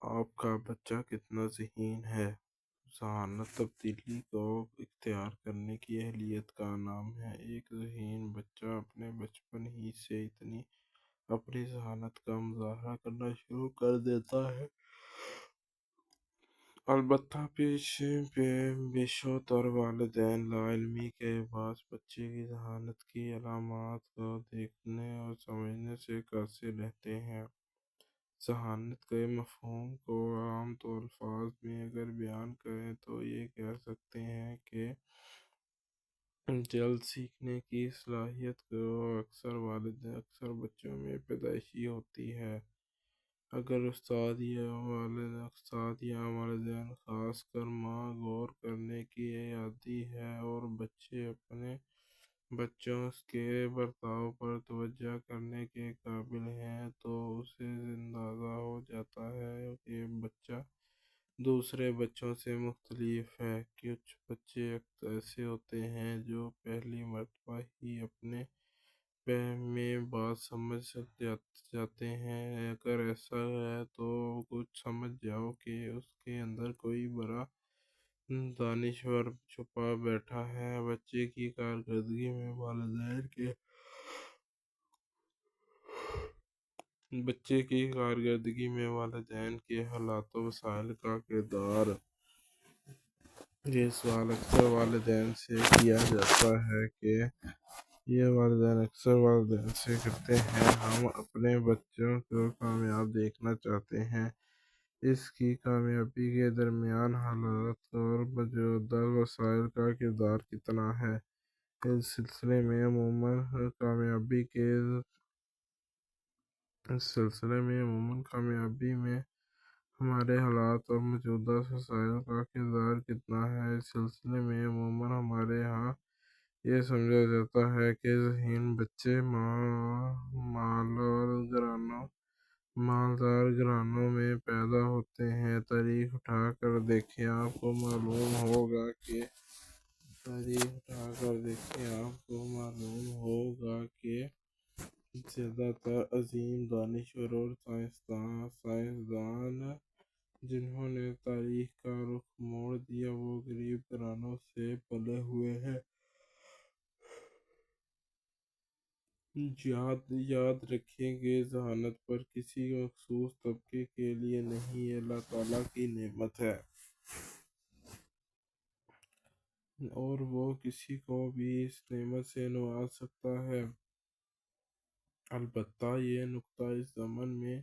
آپ کا بچہ کتنا ذہین ہے؟ ذہانت تبدیلی کو اختیار کرنے کی اہلیت کا نام ہے۔ ایک ذہین بچہ اپنے بچپن ہی سے اپنی ذہانت کا مظاہرہ کرنا شروع کر دیتا ہے۔ البتہ بیشتر والدین لا علمی کے باعث بچے کی ذہانت کی علامات کو دیکھنے اور سمجھنے سے قاصر رہتے ہیں۔ ذہانت کے مفہوم کو عام الفاظ میں اگر بیان کریں تو یہ کہہ سکتے ہیں کہ جلد سیکھنے کی صلاحیت جو اکثر بچوں میں پیدائشی ہوتی ہے۔ اگر استاد یا والدین خاص کر ماں غور کرنے کی عادی ہے اور بچے اپنے بچوں کے برتاؤ پر توجہ کرنے کے قابل ہیں تو اسے اندازہ ہو جاتا ہے کہ بچہ دوسرے بچوں سے مختلف ہے۔ کچھ بچے ایسے ہوتے ہیں جو پہلی مرتبہ ہی اپنے میں بات سمجھ جاتے ہیں۔ اگر ایسا ہے تو کچھ سمجھ جاؤ کہ اس کے اندر کوئی بڑا دانشور چھپا بیٹھا ہے۔ بچے کی کارکردگی میں والدین کے حالات و وسائل کا کردار۔ یہ سوال اکثر والدین سے کرتے ہیں۔ ہم اپنے بچوں کو کامیاب دیکھنا چاہتے ہیں۔ اس کی کامیابی کے درمیان حالات اور موجودہ وسائل کا کردار کتنا ہے؟ اس سلسلے میں عموماً کامیابی میں ہمارے حالات اور موجودہ وسائل کا کردار کتنا ہے؟ اس سلسلے میں عموماً ہمارے ہاں یہ سمجھا جاتا ہے کہ ذہین بچے مالدار گھرانوں میں پیدا ہوتے ہیں۔ تاریخ اٹھا کر دیکھیں، آپ کو معلوم ہوگا کہ زیادہ تر عظیم دانشور اور سائنسدان جنہوں نے تاریخ کا رخ موڑ دیا وہ غریب گھرانوں سے پلے ہوئے ہیں۔ یاد رکھیں کہ ذہانت پر کسی مخصوص طبقے کے لیے نہیں، یہ اللہ تعالیٰ کی نعمت ہے اور وہ کسی کو بھی اس نعمت سے نواز سکتا ہے۔ البتہ یہ نکتہ اس ضمن میں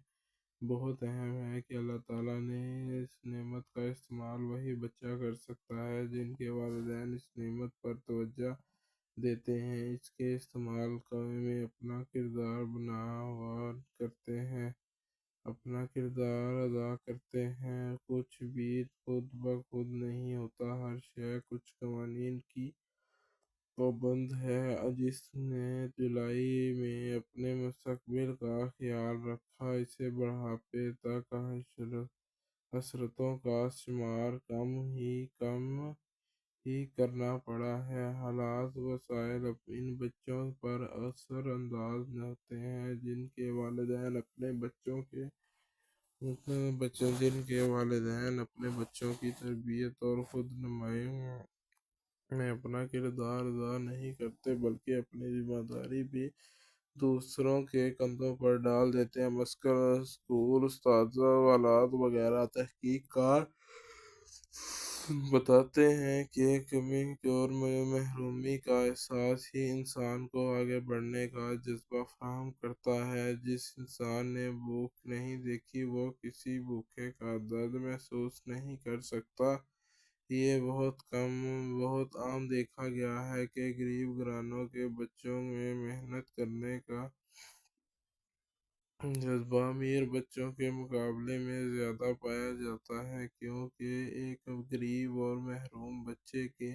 بہت اہم ہے کہ اللہ تعالیٰ نے اس نعمت کا استعمال وہی بچہ کر سکتا ہے جن کے والدین اس نعمت پر توجہ دیتے ہیں، اس کے استعمال میں اپنا کردار ادا کرتے ہیں۔ کچھ بھی خود بخود نہیں ہوتا، ہر شے کچھ قوانین کی پابند ہے۔ جس نے جولائی میں اپنے مستقبل کا خیال رکھا، اسے بڑھاپے تک حسرتوں کا شمار کم ہی کرنا پڑا ہے۔ حالات و وسائل ان بچوں پر اثر انداز ہوتے ہیں جن کے والدین اپنے بچوں کی تربیت اور خود نمائی میں اپنا کردار ادا نہیں کرتے بلکہ اپنی ذمہ داری بھی دوسروں کے کندھوں پر ڈال دیتے ہیں، مثلاً اسکول، اساتذہ، والد وغیرہ۔ تحقیقات بتاتے ہیں کہ کمی اور محرومی کا احساس ہی انسان کو آگے بڑھنے کا جذبہ فراہم کرتا ہے۔ جس انسان نے بھوک نہیں دیکھی وہ کسی بھوکے کا درد محسوس نہیں کر سکتا۔ یہ بہت عام دیکھا گیا ہے کہ غریب گھرانوں کے بچوں میں محنت کرنے کا جذبہ امیر بچوں کے مقابلے میں زیادہ پایا جاتا ہے، کیونکہ ایک غریب اور محروم بچے کے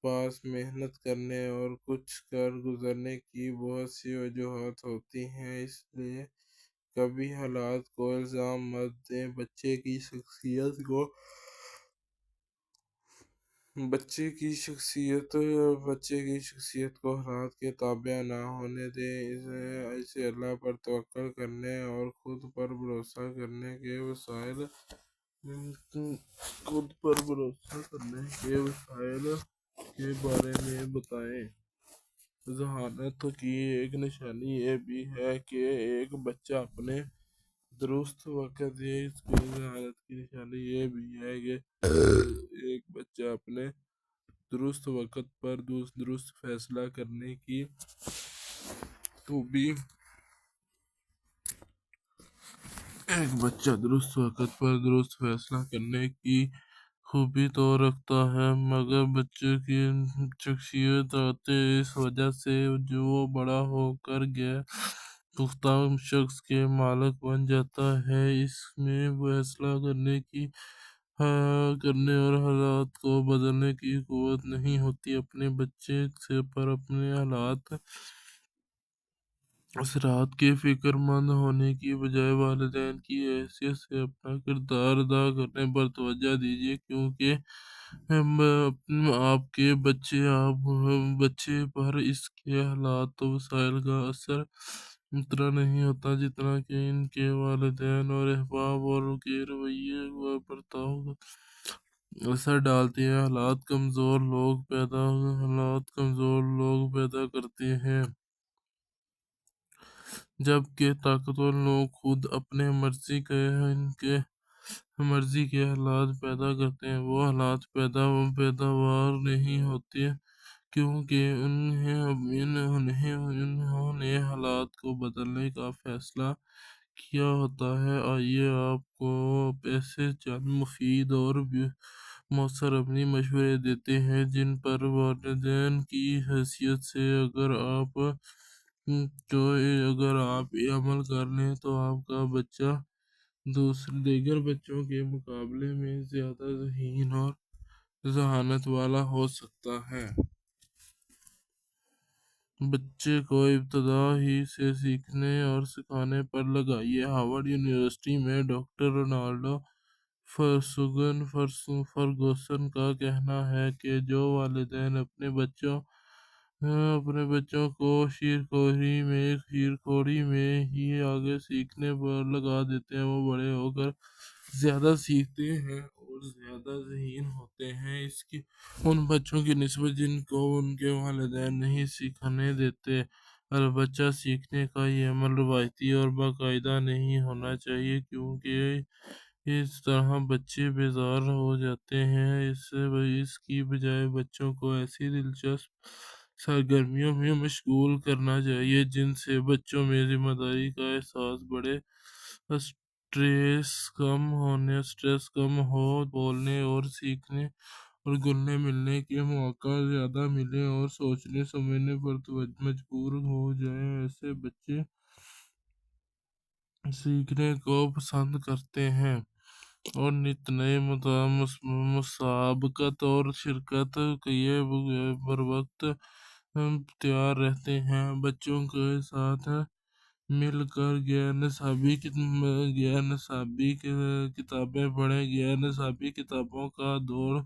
پاس محنت کرنے اور کچھ کر گزرنے کی بہت سی وجوہات ہوتی ہیں۔ اس لیے کبھی حالات کو الزام مت دیں، بچے کی شخصیت کو بچے کی شخصیت کو حالات کے تابع نہ ہونے دیں، اسے اللہ پر توکل کرنے اور خود پر بھروسہ کرنے کے وسائل کے بارے میں بتائیں۔ ذہانت کی ایک نشانی یہ بھی ہے کہ ایک بچہ اپنے درست وقت پر درست فیصلہ کرنے کی خوبی تو رکھتا ہے، مگر بچے کی شخصیت اس وجہ سے جو وہ بڑا ہو کر غیر پختہ شخص کے مالک بن جاتا ہے، اس میں فیصلہ کرنے اور حالات کو بدلنے کی قوت نہیں ہوتی۔ اپنے بچے پر اپنے اثرات کے فکر مند ہونے کی بجائے والدین کی حیثیت سے اپنا کردار ادا کرنے پر توجہ دیجیے، کیونکہ آپ کے بچے پر اس کے حالات و وسائل کا اثر اتنا نہیں ہوتا جتنا کہ ان کے والدین اور احباب اور کے رویے و برتاؤ اثر ڈالتے ہیں۔ حالات کمزور لوگ پیدا کرتے ہیں، جبکہ طاقتور لوگ خود اپنے مرضی کے حالات پیدا کرتے ہیں۔ وہ حالات پیداوار نہیں ہوتے کیونکہ انہوں نے حالات کو بدلنے کا فیصلہ کیا ہوتا ہے۔ آئیے آپ کو ایسے چند مفید اور مؤثر عملی مشورے دیتے ہیں جن پر والدین کی حیثیت سے اگر آپ عمل کر لیں تو آپ کا بچہ دیگر بچوں کے مقابلے میں زیادہ ذہین اور ذہانت والا ہو سکتا ہے۔ بچے کو ابتدا ہی سے سیکھنے اور سکھانے پر لگائیے۔ ہارورڈ یونیورسٹی میں ڈاکٹر رونالڈ فرگوسن کا کہنا ہے کہ جو والدین اپنے بچوں کو شیرخوری میں ہی آگے سیکھنے پر لگا دیتے ہیں، وہ بڑے ہو کر زیادہ سیکھتے ہیں اور زیادہ ذہین ہوتے ہیں ان بچوں کی نسبت جن کو ان کے والدین نہیں سیکھنے دیتے۔ بچہ سیکھنے کا یہ عمل روایتی اور باقاعدہ نہیں ہونا چاہیے، کیونکہ اس طرح بچے بیزار ہو جاتے ہیں۔ اس کی بجائے بچوں کو ایسی دلچسپ سرگرمیوں میں مشغول کرنا چاہیے جن سے بچوں میں ذمہ داری کا احساس بڑھے، سٹریس کم ہو، بولنے اور سیکھنے اور گھلنے ملنے کے مواقع زیادہ ملیں اور سوچنے سمجھنے پر مجبور ہو جائیں۔ ایسے بچے سیکھنے کو پسند کرتے ہیں اور نت نئے مسابقت اور شرکت کیے بر وقت تیار رہتے ہیں۔ بچوں کے ساتھ مل کر غیر نصابی کتابیں پڑھیں۔ غیر نصابی کتابوں کا دور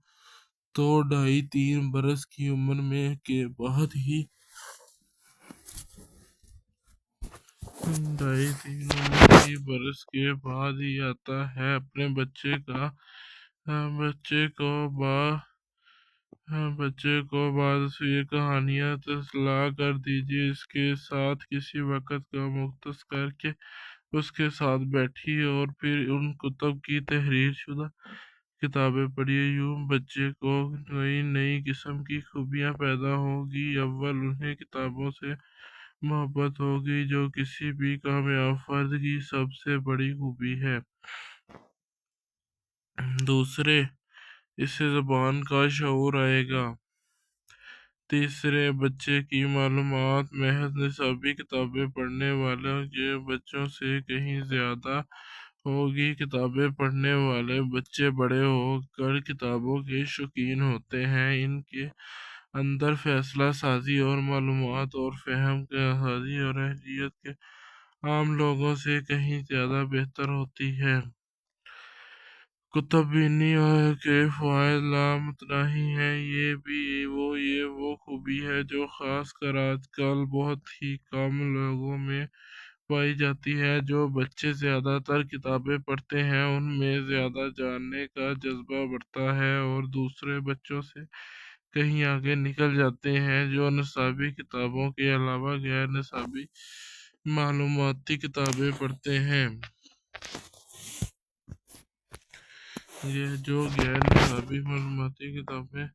2-3 برس کی عمر کے بعد ہی آتا ہے۔ اپنے بچے کو باتصویر کہانیاں لا کر دیجیے، اس کے ساتھ کسی وقت کا مختص کر کے اس کے ساتھ بیٹھیے اور پھر ان کتب کی تحریر شدہ کتابیں پڑھیے۔ یوں بچے کو نئی قسم کی خوبیاں پیدا ہوگی۔ اول، انہیں کتابوں سے محبت ہوگی، جو کسی بھی کامیاب فرد کی سب سے بڑی خوبی ہے۔ دوسرے، اسے زبان کا شعور آئے گا۔ تیسرے، بچے کی معلومات محض نصابی کتابیں پڑھنے والے کے بچوں سے کہیں زیادہ ہوگی۔ کتابیں پڑھنے والے بچے بڑے ہو کر کتابوں کے شوقین ہوتے ہیں۔ ان کے اندر فیصلہ سازی اور معلومات اور فہم کی اہلیت عام لوگوں سے کہیں زیادہ بہتر ہوتی ہے۔ کتب بینی کے فوائد لامتناہی ہیں۔ یہ وہ خوبی ہے جو خاص کر آج کل بہت ہی کم لوگوں میں پائی جاتی ہے۔ جو بچے زیادہ تر کتابیں پڑھتے ہیں ان میں زیادہ جاننے کا جذبہ بڑھتا ہے اور دوسرے بچوں سے کہیں آگے نکل جاتے ہیں جو نصابی کتابوں کے علاوہ غیر نصابی معلوماتی کتابیں پڑھتے ہیں۔ جو غیر نصابی معلوماتی کتابیں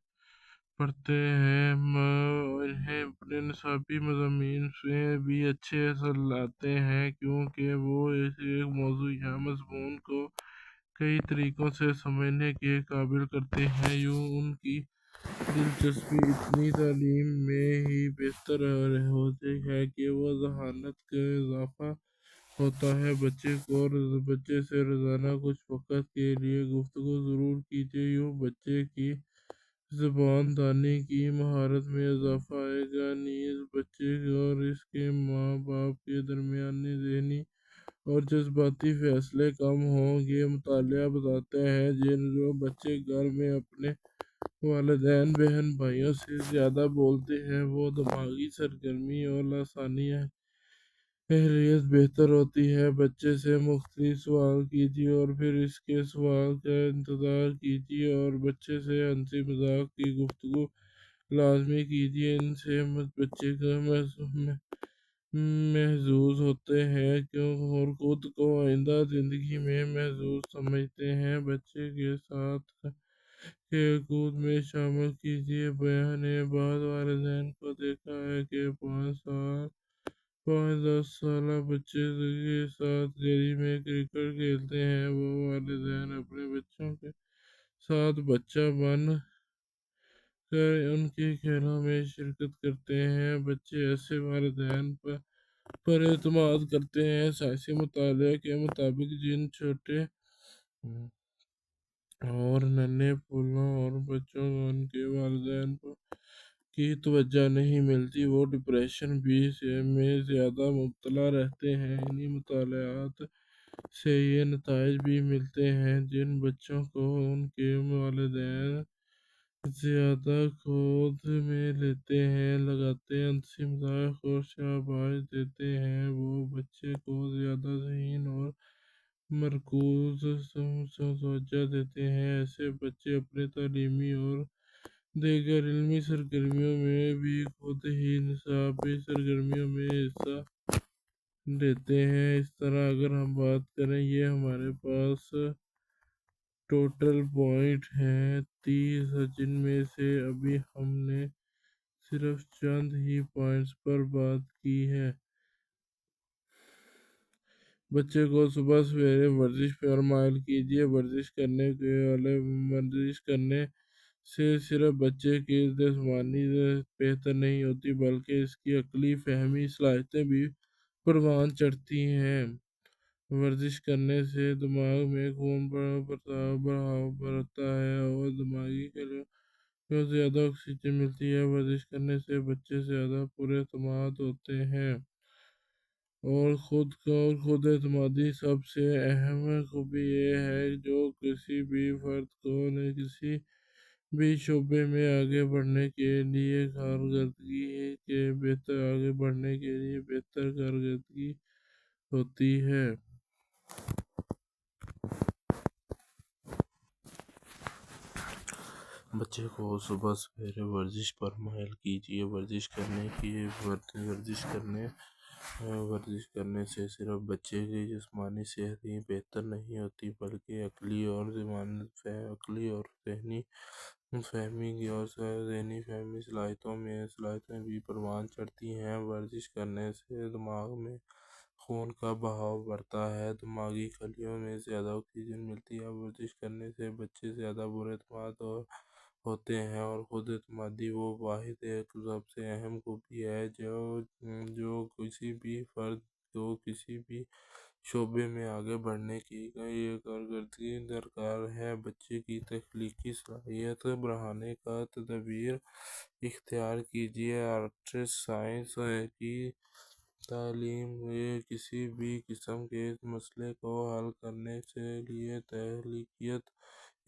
پڑھتے ہیں انہیں اپنے نصابی مضامین سے بھی اچھے اثر لاتے ہیں، کیونکہ وہ ایک موضوع یا مضمون کو کئی طریقوں سے سمجھنے کے قابل کرتے ہیں۔ یوں ان کی دلچسپی اتنی تعلیم میں ہی بہتر ہوتی ہے کہ وہ ذہانت کا اضافہ ہوتا ہے۔ بچے سے روزانہ کچھ وقت کے لیے گفتگو ضرور کیجیے، یوں بچے کی زبان دانی کی مہارت میں اضافہ آئے گا، نیز بچے اور اس کے ماں باپ کے درمیان ذہنی اور جذباتی فاصلے کم ہوں گے۔ مطالعہ بتاتا ہے جو بچے گھر میں اپنے والدین بہن بھائیوں سے زیادہ بولتے ہیں وہ دماغی سرگرمی اور لسانی اہلیت بہتر ہوتی ہے۔ بچے سے مختلف سوال کیجیے اور پھر اس کے سوال کا انتظار کیجیے اور بچے سے ہنسی مذاق کی گفتگو لازمی کیجیے۔ ان سے بچے کا محظوظ ہوتے ہیں اور خود کو آئندہ زندگی میں محظوظ سمجھتے ہیں۔ بچے کے ساتھ کھیل کود میں شامل کیجیے۔ میں نے بعض والدین کو دیکھا ہے کہ 5-10 سالہ بچے کے ساتھ گلی میں کرکٹ کھیلتے ہیں۔ وہ والدین اپنے بچوں کے ساتھ بچہ بن کر ان کے کھیلوں میں شرکت کرتے ہیں۔ بچے ایسے والدین پر اعتماد کرتے ہیں۔ سائنسی مطالعہ کے مطابق جن چھوٹے اور ننھے پھولوں اور بچوں کو ان کے والدین کی توجہ نہیں ملتی وہ ڈپریشن میں زیادہ مبتلا رہتے ہیں۔ انہی مطالعات سے یہ نتائج بھی ملتے ہیں۔ جن بچوں کو ان کے والدین زیادہ گود میں لیتے ہیں، لگاتار ہنسی مذاق اور شاباش دیتے ہیں، وہ بچے کو زیادہ ذہین اور مرکوز توجہ دیتے ہیں۔ ایسے بچے اپنی تعلیمی اور دیگر علمی سرگرمیوں میں بھی خود ہی نصابی سرگرمیوں میں حصہ لیتے ہیں۔ اس طرح اگر ہم بات کریں یہ ہمارے پاس ٹوٹل پوائنٹ ہیں 30، جن میں سے ابھی ہم نے صرف چند ہی پوائنٹس پر بات کی ہے۔ بچے کو صبح سویرے ورزش پر مائل کیجیے۔ ورزش کرنے سے صرف بچے کی جسمانی بہتر نہیں ہوتی بلکہ اس کی عقلی فہمی صلاحیتیں بھی پروان چڑھتی ہیں۔ ورزش کرنے سے دماغ میں خون بہاؤ بڑھتا ہے اور دماغی خلایا کو زیادہ آکسیجن ملتی ہے۔ ورزش کرنے سے بچے زیادہ پر اعتماد ہوتے ہیں اور خود اعتمادی سب سے اہم خوبی یہ ہے جو کسی بھی فرد کو کسی بھی شعبے میں آگے بڑھنے کے لیے بہتر کارکردگی ہوتی ہے۔ بچے کو صبح سویرے ورزش پر مائل کیجیے۔ ورزش کرنے سے صرف بچے کی جسمانی صحت ہی بہتر نہیں ہوتی بلکہ عقلی اور ذہنی صلاحیتیں بھی پروان چڑھتی ہیں۔ ورزش کرنے سے دماغ میں خون کا بہاؤ بڑھتا ہے، دماغی خلیوں میں زیادہ آکسیجن ملتی ہے۔ ورزش کرنے سے بچے زیادہ پر اعتماد ہوتے ہیں اور خود اعتمادی وہ واحد ایک سب سے اہم خوبی ہے جو کسی بھی فرد کو کسی بھی شعبے میں آگے بڑھنے کے لیے کارکردگی درکار ہے۔ بچے کی تخلیقی صلاحیت بڑھانے کا تدبیر اختیار کیجیے۔ آرٹس، سائنس کی تعلیم کے کسی بھی قسم کے مسئلے کو حل کرنے کے لیے تخلیقیت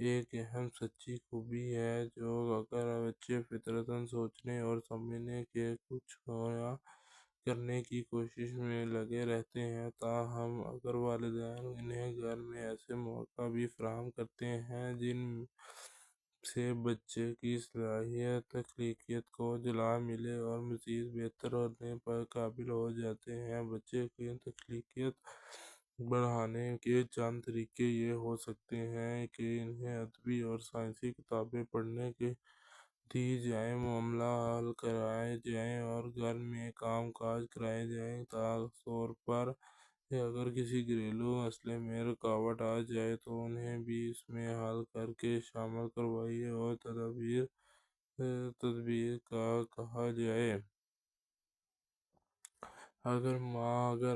ایک اہم سچی خوبی ہے، جو اگر بچے فطرتاً سوچنے اور سمجھنے کے کچھ نیا کرنے کی کوشش میں لگے رہتے ہیں، تاہم اگر والدین انہیں گھر میں ایسے مواقع بھی فراہم کرتے ہیں جن سے بچے کی صلاحیت تخلیقیت کو جلا ملے اور مزید بہتر ہونے پر قابل ہو جاتے ہیں، بچے کی تخلیقیت بڑھانے کے چند طریقے یہ ہو سکتے ہیں کہ انہیں ادبی اور سائنسی کتابیں پڑھنے دی جائیں، معاملہ حل کرائے جائیں اور گھر میں کام کاج کرائے جائیں۔ طور پر اگر کسی گھریلو مسئلے میں رکاوٹ آ جائے تو انہیں بھی اس میں حل کر کے شامل کروائیں اور تدابیر کا کہا جائے۔ اگر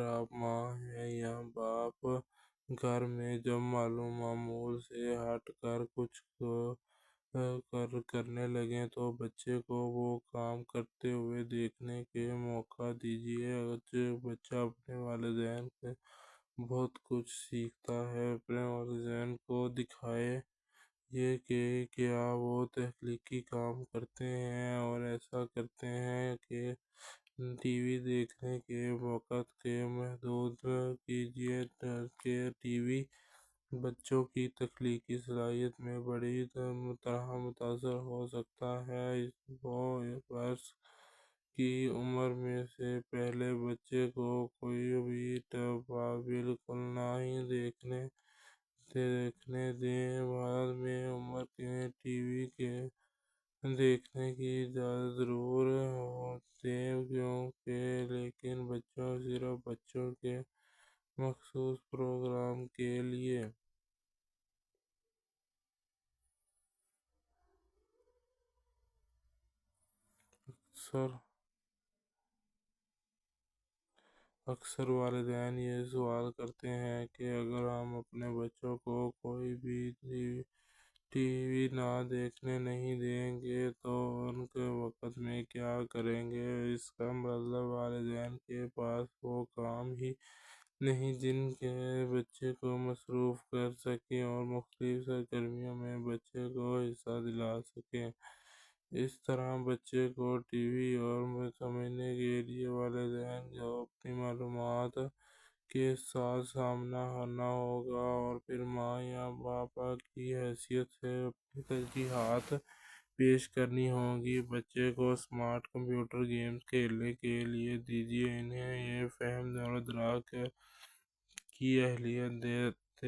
آپ ماں ہیں یا باپ، گھر میں جب معمول سے ہٹ کر کچھ کرنے لگیں تو بچے کو وہ کام کرتے ہوئے دیکھنے کا موقع دیجیے۔ اگرچہ بچہ اپنے والدین سے بہت کچھ سیکھتا ہے، اپنے والدین کو دکھائیں کہ کیا وہ تخلیقی کام کرتے ہیں اور ایسا کرتے ہیں۔ کہ ٹی وی دیکھنے کے وقت کو محدود کیجیے کہ ٹی وی بچوں کی تخلیقی صلاحیت میں بری طرح متاثر ہو سکتا ہے۔ وہ برس کی عمر میں سے پہلے بچے کو کوئی بھی بالکل نہ ہی دیکھنے دیں۔ بعد میں عمر میں ٹی وی دیکھنے کی اجازت ضرور دیں، لیکن صرف بچوں کے مخصوص پروگرام کے لیے۔ اکثر والدین یہ سوال کرتے ہیں کہ اگر ہم اپنے بچوں کو کوئی بھی ٹی وی دیکھنے نہیں دیں گے تو ان کے وقت میں کیا کریں گے؟ اس کا مطلب والدین کے پاس وہ کام ہی نہیں جن میں بچے کو مصروف کر سکیں اور مختلف سرگرمیوں میں بچے کو حصہ دلا سکیں۔ اس طرح بچے کو ٹی وی اور سمجھنے کے لیے والدین کو اپنی معلومات کے ساتھ سامنا کرنا ہوگا اور پھر ماں یا باپ کی حیثیت سے اپنی ترجیحات پیش کرنی ہوں گی۔ بچے کو اسمارٹ کمپیوٹر گیمز کھیلنے کے لیے دیجیے، انہیں یہ فہم اور ادراک کی اہلیت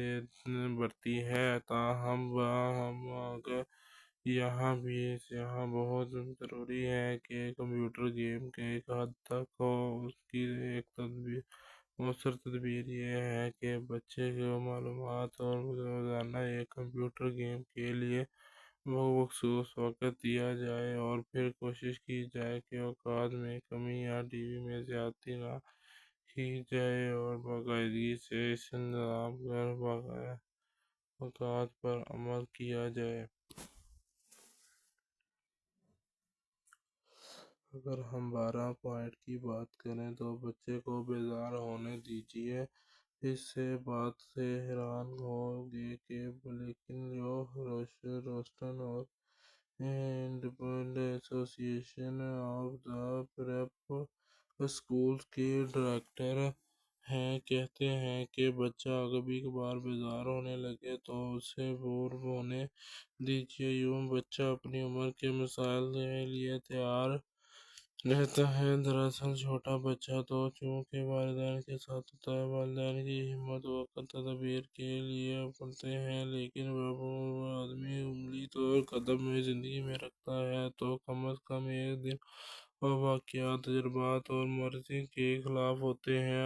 بڑھتی ہے۔ تاہم یہاں بہت ضروری ہے کہ کمپیوٹر گیم ایک حد تک ہو۔ اس کی ایک مؤثر تدبیر یہ ہے کہ بچے کو معلومات اور روزانہ ایک کمپیوٹر گیم کے لیے مخصوص وقت دیا جائے اور پھر کوشش کی جائے کہ اوقات میں کمی یا ٹی وی میں زیادتی نہ کی جائے اور باقاعدگی سے اس نظام پر اوقات پر عمل کیا جائے۔ اگر ہم 12 پوائنٹ کی بات کریں تو بچے کو بیدار ہونے دیجیے۔ اس بات سے حیران ہوں گے کہ لیکن جو روسٹن اور انڈیپینڈنٹ ایسوسی ایشن آف دی پریپ اسکولز کے ڈائریکٹر ہیں کہتے ہیں کہ بچہ کبھی کبھار بیزار ہونے لگے تو اسے بور ہونے دیجیے، یوں بچہ اپنی عمر کے مسائل کے لیے تیار رہتا ہے۔ دراصل چھوٹا بچہ تو چونکہ والدین کے ساتھ ہوتا ہے، والدین کی ہمت وقت تدبیر کے لیے پڑتے ہیں، لیکن جب وہ آدمی انگلی اور قدم میں زندگی میں رکھتا ہے تو کم از کم ایک دن وہ واقعات، تجربات اور مرضی کے خلاف ہوتے ہیں۔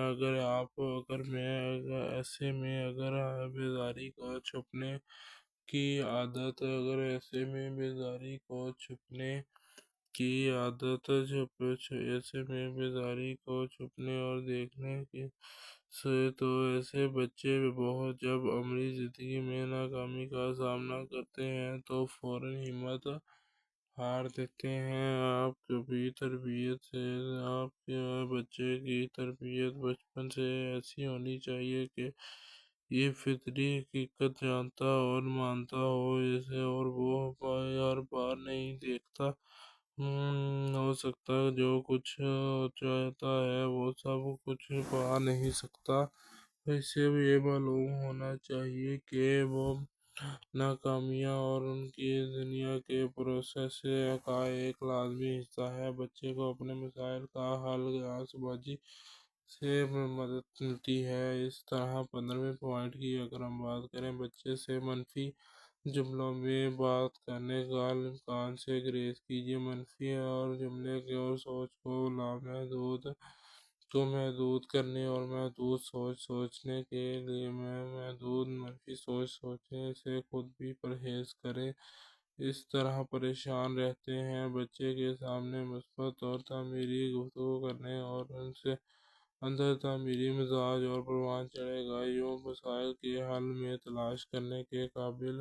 ایسے میں اگر بیزاری کو چھپنے اور دیکھنے سے تو ایسے بچے جب عملی زندگی میں ناکامی کا سامنا کرتے ہیں تو فوراً ہمت ہار دیتے ہیں۔ آپ کبھی تربیت سے آپ کے بچے کی تربیت بچپن سے ایسی ہونی چاہیے کہ یہ فطری حقیقت جانتا اور مانتا ہو اسے، اور وہ ہر بار نہیں دیکھتا۔ ہو سکتا جو کچھ چاہتا ہے وہ سب کچھ پا نہیں سکتا۔ اسے یہ معلوم ہونا چاہیے کہ وہ ناکامیاں اور ان کی دنیا کے پروسیس کا ایک لازمی حصہ ہے۔ بچے کو اپنے مسائل کا حل آس بازی سے مدد ملتی ہے۔ اس طرح 15ویں پوائنٹ کی اگر ہم بات کریں، بچے سے منفی جملوں میں بات کرنے کا امکان سے گریز کیجیے۔ منفی اور جملے کی اور سوچ کو محدود کرنے اور محدود سوچ سوچنے کے لیے محدود منفی سوچ سوچنے سے خود بھی پرہیز کریں۔ اس طرح پریشان رہتے ہیں۔ بچے کے سامنے مثبت اور تعمیری گفتگو کرنے اور ان سے اندر تعمیری مزاج اور پروان چڑھے گا۔ یوں مسائل کے حل میں تلاش کرنے کے قابل